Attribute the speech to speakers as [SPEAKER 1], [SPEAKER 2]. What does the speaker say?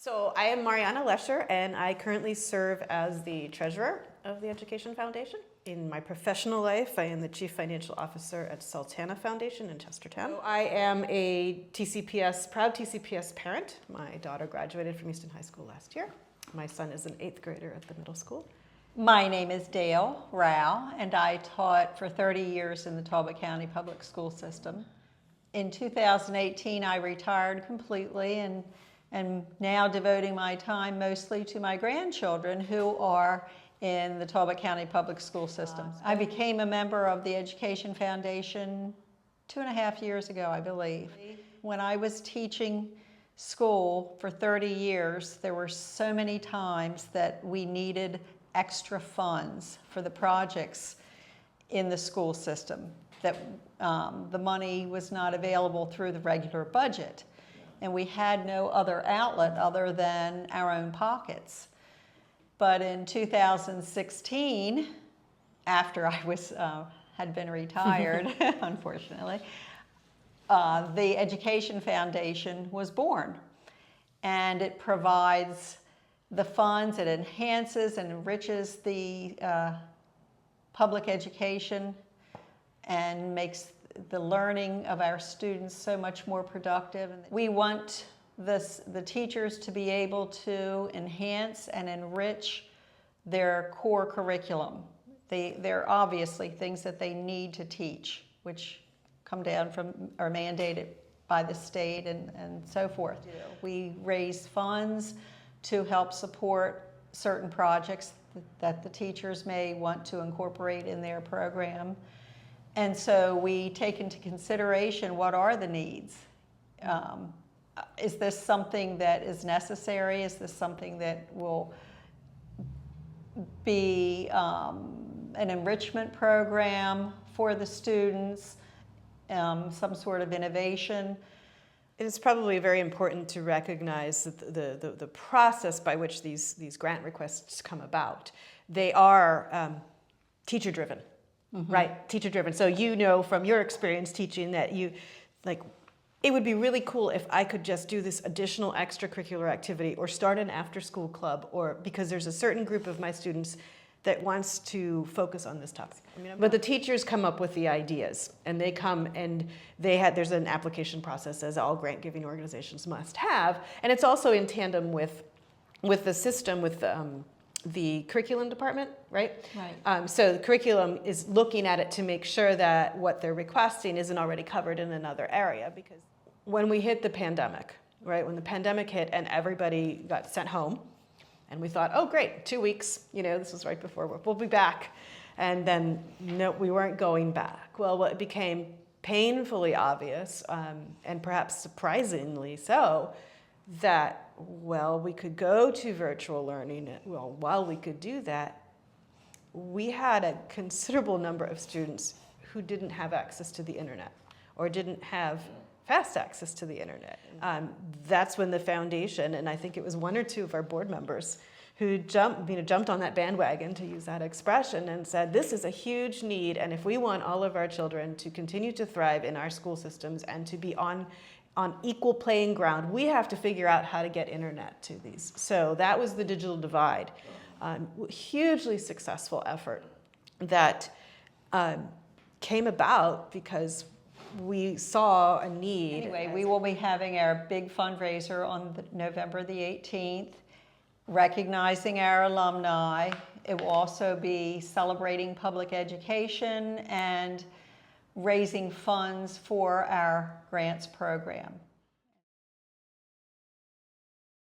[SPEAKER 1] So I am Mariana Lesher, and I currently serve as the treasurer of the Education Foundation. In my professional life, I am the chief financial officer at Sultana Foundation in Chestertown. So I am a proud TCPS parent. My daughter graduated from Easton High School last year. My son is an 8th grader at the middle school.
[SPEAKER 2] My name is Dale Rauch, and I taught for 30 years in the Talbot County public school system. In 2018, I retired completely and now devoting my time mostly to my grandchildren who are in the Talbot County public school system. I became a member of the Education Foundation 2.5 years ago, I believe. When I was teaching school for 30 years, there were so many times that we needed extra funds for the projects in the school system, that the money was not available through the regular budget. And we had no other outlet other than our own pockets. But in 2016, after I had been retired, unfortunately, the Education Foundation was born. And it provides the funds, it enhances and enriches the public education and makes the learning of our students so much more productive. We want the teachers to be able to enhance and enrich their core curriculum. There are obviously things that they need to teach, which come down from, are mandated by the state and so forth. We raise funds to help support certain projects that the teachers may want to incorporate in their program. And so we take into consideration what are the needs. Is this something that is necessary? Is this something that will be an enrichment program for the students, some sort of innovation?
[SPEAKER 1] It's probably very important to recognize that the process by which these grant requests come about, they are teacher-driven. Mm-hmm. Right, teacher-driven. So you know from your experience teaching that it would be really cool if I could just do this additional extracurricular activity or start an after-school club, or because there's a certain group of my students that wants to focus on this topic. But the teachers come up with the ideas, and they come and there's an application process, as all grant-giving organizations must have, and it's also in tandem with the system, with the curriculum department, right?
[SPEAKER 2] Right.
[SPEAKER 1] So the curriculum is looking at it to make sure that what they're requesting isn't already covered in another area. Because when we hit the pandemic, right? When the pandemic hit and everybody got sent home, and we thought, oh great, 2 weeks, this was right before, we'll be back. And then no, we weren't going back. Well, what became painfully obvious, and perhaps surprisingly so, that we could go to virtual learning. Well, while we could do that, we had a considerable number of students who didn't have access to the internet or didn't have fast access to the internet. That's when the foundation, and I think it was 1 or 2 of our board members who jumped on that bandwagon, to use that expression, and said, this is a huge need, and if we want all of our children to continue to thrive in our school systems and to be on equal playing ground, we have to figure out how to get internet to these. So that was the digital divide. Hugely successful effort that came about because we saw a need.
[SPEAKER 2] Anyway, we will be having our big fundraiser on November the 18th, recognizing our alumni. It will also be celebrating public education and raising funds for our grants program.